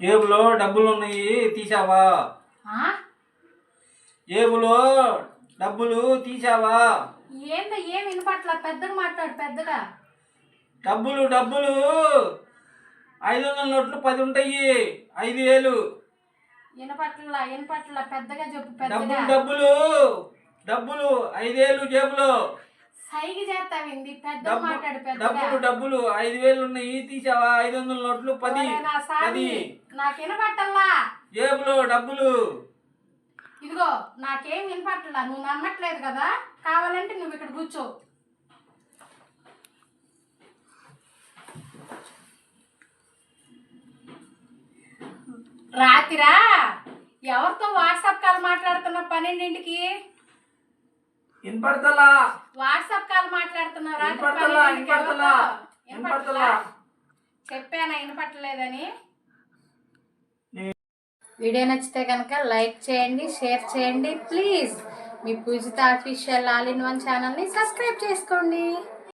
జేబులో డబ్బులు ఉన్నాయి, తీసావా? జేబులో డబ్బులు తీసావా? ఏందో ఏం వినపట్ల, పెద్దగా మాట్లాడు, పెద్దగా. డబ్బులు 500 నోట్లు 10 ఉంటాయి, 5000. వినపట్ల, పెద్దగా చెప్పు, పెద్దగా. డబ్బులు 5000 జేబులో. సైగ చేస్తావింది, పెద్దగా మాట్లాడు, పెద్దగా. డబ్బులు 5000 ఉన్నాయి, తీసావా? 500 నోట్లు 10. నాకు వినపట్టల్లా. జేబులో డబ్బులు. ఇదిగో నాకేం వినపట్టలా, నువ్వు నమ్మట్లేదు కదా, కావాలంటే నువ్వు ఇక్కడ కూర్చో. రాత్రిరా ఎవరితో వాట్సాప్ కాల్ మాట్లాడుతున్నావు 12ంటికి? వినపడతలా? వాట్సాప్ కాల్ మాట్లాడుతున్నావు రాత్రి? చెప్పానా వినపట్టలేదని? వీడియో నచ్చితే కనుక లైక్ చేయండి, షేర్ చేయండి. ప్లీజ్ మీ Poojitha official all in one ఛానల్ని సబ్స్క్రైబ్ చేసుకోండి.